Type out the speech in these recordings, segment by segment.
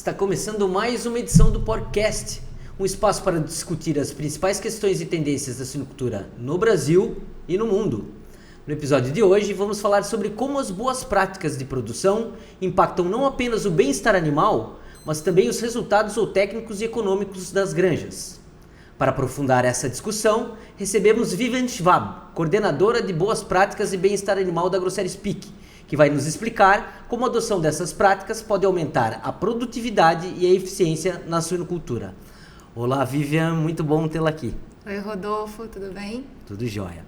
Está começando mais uma edição do podcast, um espaço para discutir as principais questões e tendências da suinocultura no Brasil e no mundo. No episódio de hoje vamos falar sobre como as boas práticas de produção impactam não apenas o bem-estar animal, mas também os resultados técnicos e econômicos das granjas. Para aprofundar essa discussão, recebemos Vivian Schwab, coordenadora de boas práticas e bem-estar animal da Grosseries Peak, que vai nos explicar como a adoção dessas práticas pode aumentar a produtividade e a eficiência na suinocultura. Olá, Vivian, muito bom tê-la aqui. Oi, Rodolfo, tudo bem? Tudo jóia.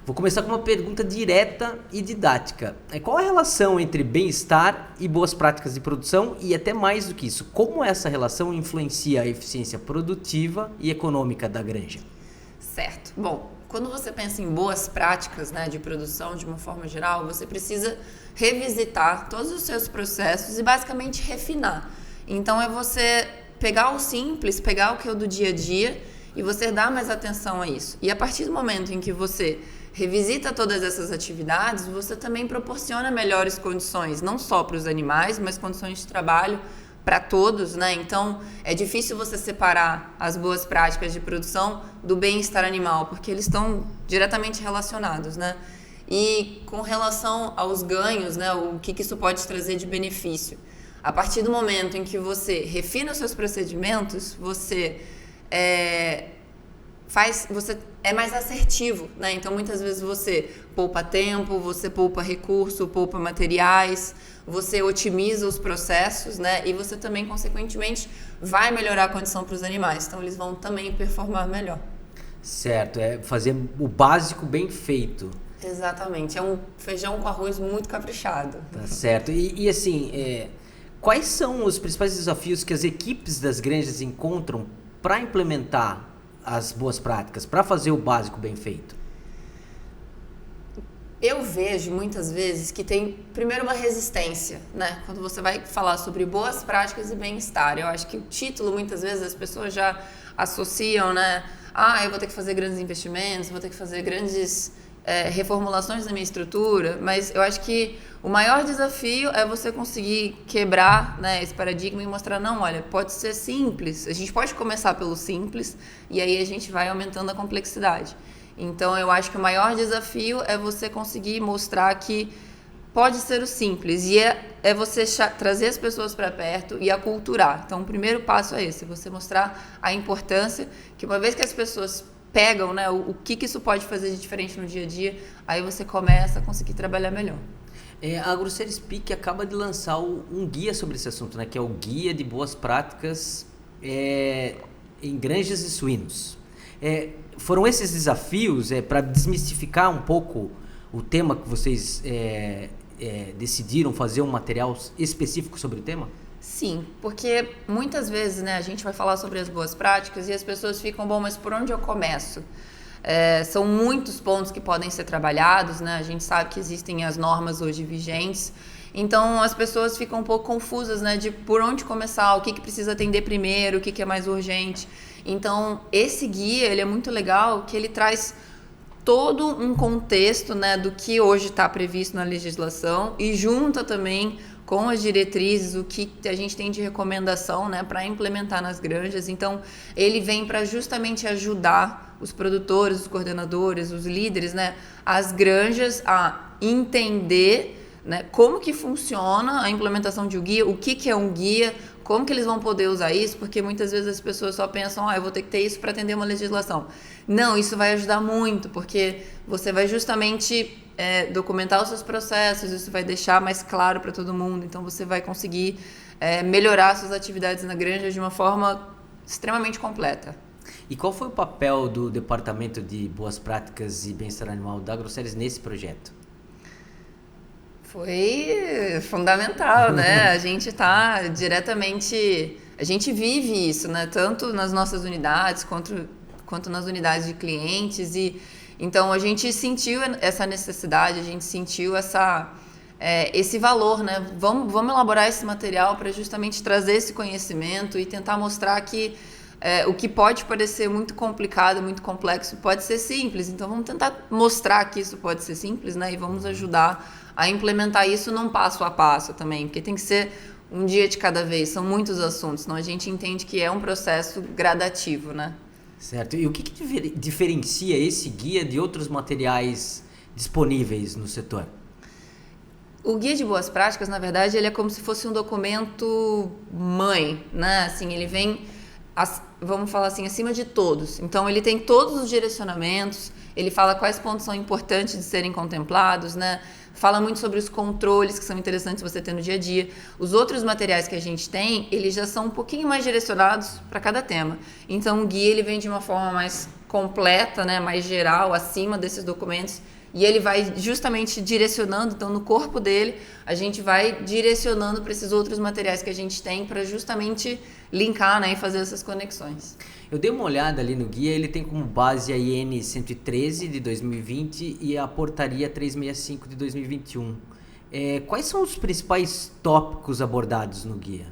Vou começar com uma pergunta direta e didática. Qual a relação entre bem-estar e boas práticas de produção e até mais do que isso, como essa relação influencia a eficiência produtiva e econômica da granja? Certo. Bom, quando você pensa em boas práticas, de produção de uma forma geral, você precisa revisitar todos os seus processos e basicamente refinar. Então é você pegar o simples, pegar o que é do dia a dia e você dar mais atenção a isso. E a partir do momento em que você revisita todas essas atividades, você também proporciona melhores condições, não só para os animais, mas condições de trabalho para todos, Então, é difícil você separar as boas práticas de produção do bem-estar animal, porque eles estão diretamente relacionados, E com relação aos ganhos, o que isso pode trazer de benefício? A partir do momento em que você refina os seus procedimentos, você é mais assertivo, Então, muitas vezes você poupa tempo, você poupa recurso, poupa materiais, você otimiza os processos, E você também, consequentemente, vai melhorar a condição para os animais. Então, eles vão também performar melhor. Certo, é fazer o básico bem feito. Exatamente, é um feijão com arroz muito caprichado. Tá certo, e assim, quais são os principais desafios que as equipes das granjas encontram para implementar as boas práticas, para fazer o básico bem feito? Eu vejo muitas vezes que tem, primeiro, uma resistência, Quando você vai falar sobre boas práticas e bem-estar. Eu acho que o título, muitas vezes, as pessoas já associam, eu vou ter que fazer grandes investimentos, vou ter que fazer grandes reformulações da minha estrutura, mas eu acho que o maior desafio é você conseguir quebrar, esse paradigma e mostrar, não, olha, pode ser simples, a gente pode começar pelo simples e aí a gente vai aumentando a complexidade. Então, eu acho que o maior desafio é você conseguir mostrar que pode ser o simples e é você trazer as pessoas para perto e aculturar. Então, o primeiro passo é esse, você mostrar a importância que uma vez que as pessoas pegam, o que isso pode fazer de diferente no dia a dia, aí você começa a conseguir trabalhar melhor. A Grosseries Peak acaba de lançar um guia sobre esse assunto, que é o Guia de Boas Práticas em Granjas e Suínos. Foram esses desafios para desmistificar um pouco o tema que vocês decidiram fazer um material específico sobre o tema? Sim, porque muitas vezes a gente vai falar sobre as boas práticas e as pessoas ficam, mas por onde eu começo? São muitos pontos que podem ser trabalhados, A gente sabe que existem as normas hoje vigentes, então as pessoas ficam um pouco confusas, de por onde começar, o que precisa atender primeiro, o que é mais urgente. Então, esse guia, ele é muito legal, que ele traz todo um contexto, do que hoje está previsto na legislação e junta também com as diretrizes, o que a gente tem de recomendação, para implementar nas granjas. Então, ele vem para justamente ajudar os produtores, os coordenadores, os líderes, as granjas a entender, como que funciona a implementação de um guia, o que é um guia, como que eles vão poder usar isso, porque muitas vezes as pessoas só pensam, eu vou ter que ter isso para atender uma legislação. Não, isso vai ajudar muito, porque você vai justamente documentar os seus processos, isso vai deixar mais claro para todo mundo, então você vai conseguir melhorar suas atividades na granja de uma forma extremamente completa. E qual foi o papel do Departamento de Boas Práticas e Bem-Estar Animal da Grosseries nesse projeto? Foi fundamental, A gente está diretamente, a gente vive isso, Tanto nas nossas unidades quanto nas unidades de clientes e então a gente sentiu essa necessidade, a gente sentiu esse valor, Vamos elaborar esse material para justamente trazer esse conhecimento e tentar mostrar que o que pode parecer muito complicado, muito complexo, pode ser simples. Então, vamos tentar mostrar que isso pode ser simples, E vamos ajudar a implementar isso num passo a passo também, porque tem que ser um dia de cada vez, são muitos assuntos, então a gente entende que é um processo gradativo, né? Certo. E o que diferencia esse guia de outros materiais disponíveis no setor? O Guia de Boas Práticas, na verdade, ele é como se fosse um documento mãe, né? Assim, ele vem, vamos falar assim, acima de todos. Então, ele tem todos os direcionamentos, ele fala quais pontos são importantes de serem contemplados, né? Fala muito sobre os controles que são interessantes você ter no dia a dia. Os outros materiais que a gente tem, eles já são um pouquinho mais direcionados para cada tema. Então, o guia ele vem de uma forma mais completa, né? Mais geral, acima desses documentos. E ele vai justamente direcionando, então no corpo dele, a gente vai direcionando para esses outros materiais que a gente tem para justamente linkar, né, e fazer essas conexões. Eu dei uma olhada ali no guia, ele tem como base a IN 113 de 2020 e a Portaria 365 de 2021. Quais são os principais tópicos abordados no guia?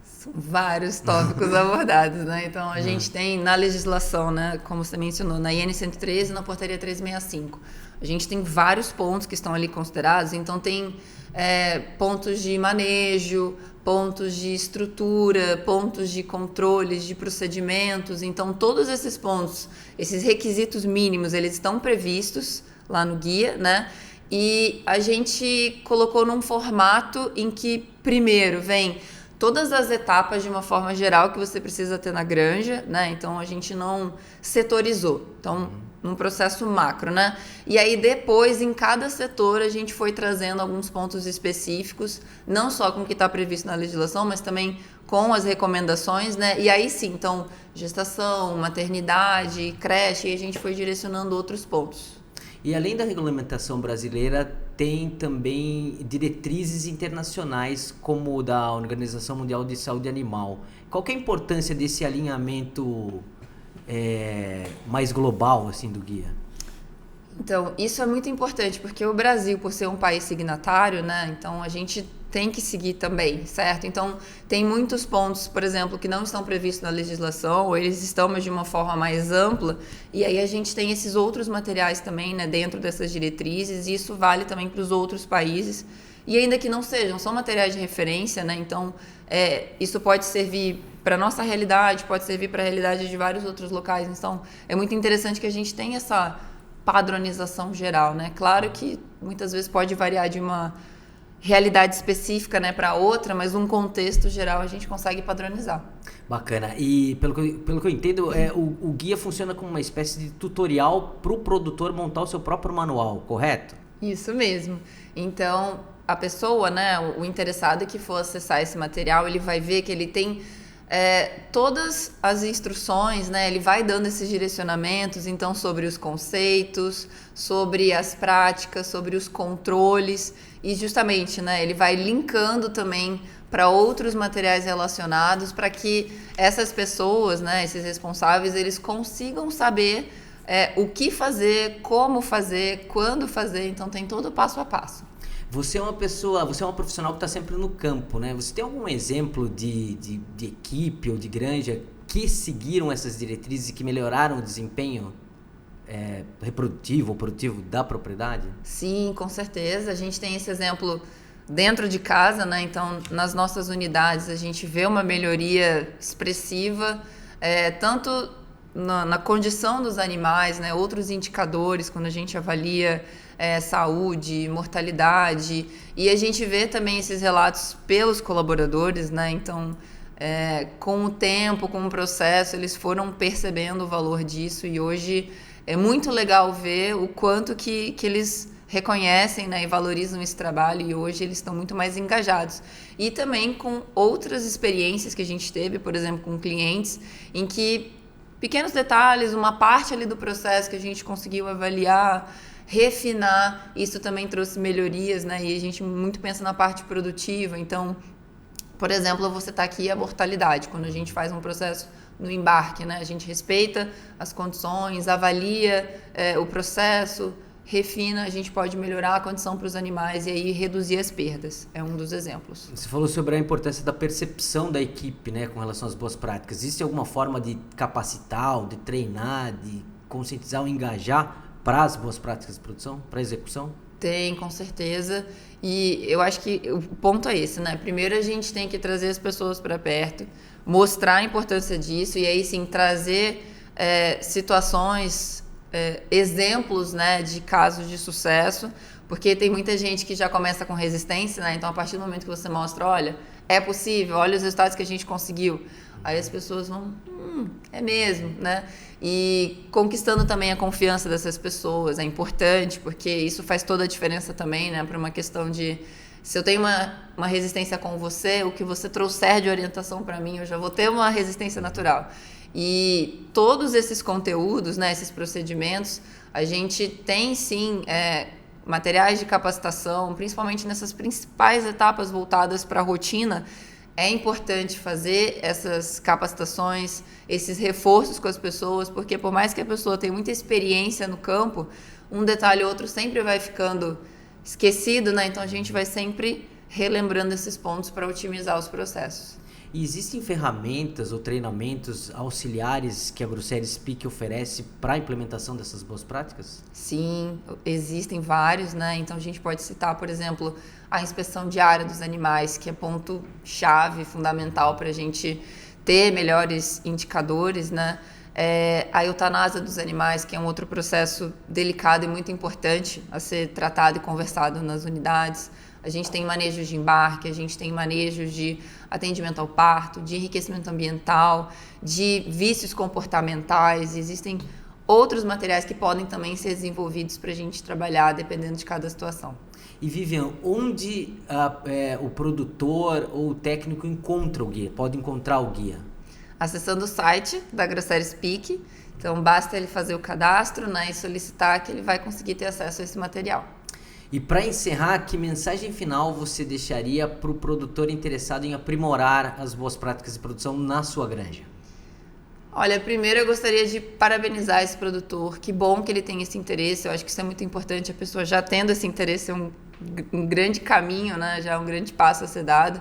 São vários tópicos abordados, né? Então, a gente tem na legislação, né, como você mencionou, na IN 113 e na Portaria 365. A gente tem vários pontos que estão ali considerados, então tem pontos de manejo, pontos de estrutura, pontos de controles, de procedimentos. Então, todos esses pontos, esses requisitos mínimos, eles estão previstos lá no guia, né? E a gente colocou num formato em que, primeiro, vem todas as etapas de uma forma geral que você precisa ter na granja, né? Então, a gente não setorizou. Então, num processo macro, né? E aí, depois, em cada setor, a gente foi trazendo alguns pontos específicos, não só com o que está previsto na legislação, mas também com as recomendações, né? E aí, sim, então, gestação, maternidade, creche, e a gente foi direcionando outros pontos. E além da regulamentação brasileira, tem também diretrizes internacionais, como o da Organização Mundial de Saúde Animal. Qual que é a importância desse alinhamento mais global assim, do guia? Então, isso é muito importante, porque o Brasil, por ser um país signatário, né, então a gente tem que seguir também, certo? Então, tem muitos pontos, por exemplo, que não estão previstos na legislação, ou eles estão, mas de uma forma mais ampla, e aí a gente tem esses outros materiais também, né, dentro dessas diretrizes, e isso vale também para os outros países, e ainda que não sejam, são materiais de referência, né, então isso pode servir para a nossa realidade, pode servir para a realidade de vários outros locais, então é muito interessante que a gente tenha essa padronização geral, né? Claro que muitas vezes pode variar de uma realidade específica, né, para outra, mas um contexto geral a gente consegue padronizar. Bacana. E pelo que eu entendo, o guia funciona como uma espécie de tutorial para o produtor montar o seu próprio manual, correto? Isso mesmo. Então, a pessoa, né, o interessado que for acessar esse material, ele vai ver que ele tem todas as instruções, né? Ele vai dando esses direcionamentos, então, sobre os conceitos, sobre as práticas, sobre os controles, e justamente, né, ele vai linkando também para outros materiais relacionados, para que essas pessoas, né, esses responsáveis, eles consigam saber o que fazer, como fazer, quando fazer, então tem todo o passo a passo. Você é uma profissional que está sempre no campo, né? Você tem algum exemplo de equipe ou de granja que seguiram essas diretrizes e que melhoraram o desempenho reprodutivo ou produtivo da propriedade? Sim, com certeza. A gente tem esse exemplo dentro de casa, né? Então, nas nossas unidades, a gente vê uma melhoria expressiva, tanto na condição dos animais, né? Outros indicadores, quando a gente avalia saúde, mortalidade, e a gente vê também esses relatos pelos colaboradores, né? Então, com o tempo, com o processo, eles foram percebendo o valor disso, e hoje é muito legal ver o quanto que eles reconhecem, né, e valorizam esse trabalho, e hoje eles estão muito mais engajados. E também com outras experiências que a gente teve, por exemplo, com clientes, em que pequenos detalhes, uma parte ali do processo que a gente conseguiu avaliar, refinar, isso também trouxe melhorias, né? E a gente muito pensa na parte produtiva. Então, por exemplo, você está aqui a mortalidade, quando a gente faz um processo no embarque, né? A gente respeita as condições, avalia o processo, refina, a gente pode melhorar a condição para os animais e aí reduzir as perdas. É um dos exemplos. Você falou sobre a importância da percepção da equipe, né, com relação às boas práticas. Existe alguma forma de capacitar, ou de treinar, de conscientizar ou engajar para as boas práticas de produção, para a execução? Tem, com certeza. E eu acho que o ponto é esse, né? Primeiro a gente tem que trazer as pessoas para perto, mostrar a importância disso e aí sim trazer situações, exemplos, né, de casos de sucesso, porque tem muita gente que já começa com resistência, né? Então a partir do momento que você mostra, olha, é possível, olha os resultados que a gente conseguiu, aí as pessoas vão, é mesmo, né? E conquistando também a confiança dessas pessoas é importante, porque isso faz toda a diferença também, né? Para uma questão de, se eu tenho uma resistência com você, o que você trouxer de orientação para mim, eu já vou ter uma resistência natural. E todos esses conteúdos, né, esses procedimentos, a gente tem sim materiais de capacitação, principalmente nessas principais etapas voltadas para a rotina. É importante fazer essas capacitações, esses reforços com as pessoas, porque por mais que a pessoa tenha muita experiência no campo, um detalhe ou outro sempre vai ficando esquecido, né? Então a gente vai sempre relembrando esses pontos para otimizar os processos. E existem ferramentas ou treinamentos auxiliares que a Grossery Speak oferece para a implementação dessas boas práticas? Sim, existem vários, né? Então a gente pode citar, por exemplo, a inspeção diária dos animais, que é ponto-chave, fundamental para a gente ter melhores indicadores, né? A eutanásia dos animais, que é um outro processo delicado e muito importante a ser tratado e conversado nas unidades. A gente tem manejos de embarque, a gente tem manejos de atendimento ao parto, de enriquecimento ambiental, de vícios comportamentais. Existem outros materiais que podem também ser desenvolvidos para a gente trabalhar, dependendo de cada situação. E Vivian, onde o produtor ou o técnico encontra o guia? Pode encontrar o guia? Acessando o site da Grossery Speak. Então, basta ele fazer o cadastro, né, e solicitar que ele vai conseguir ter acesso a esse material. E para encerrar, que mensagem final você deixaria para o produtor interessado em aprimorar as boas práticas de produção na sua granja? Olha, primeiro eu gostaria de parabenizar esse produtor. Que bom que ele tem esse interesse. Eu acho que isso é muito importante. A pessoa já tendo esse interesse é um grande caminho, né? Já é um grande passo a ser dado.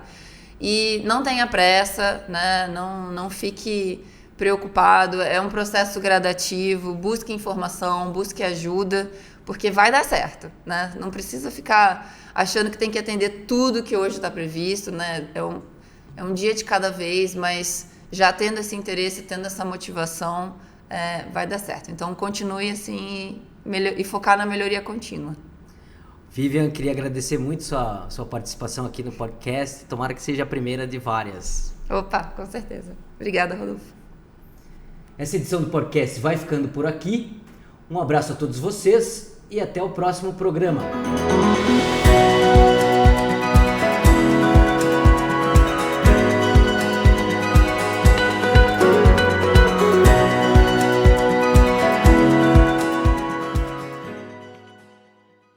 E não tenha pressa, né? Não fique preocupado. É um processo gradativo. Busque informação, busque ajuda, porque vai dar certo, né? Não precisa ficar achando que tem que atender tudo que hoje está previsto, né? É um dia de cada vez, mas já tendo esse interesse, tendo essa motivação, vai dar certo. Então, continue assim e focar na melhoria contínua. Vivian, queria agradecer muito sua participação aqui no podcast. Tomara que seja a primeira de várias. Opa, com certeza. Obrigada, Rodolfo. Essa edição do podcast vai ficando por aqui. Um abraço a todos vocês e até o próximo programa.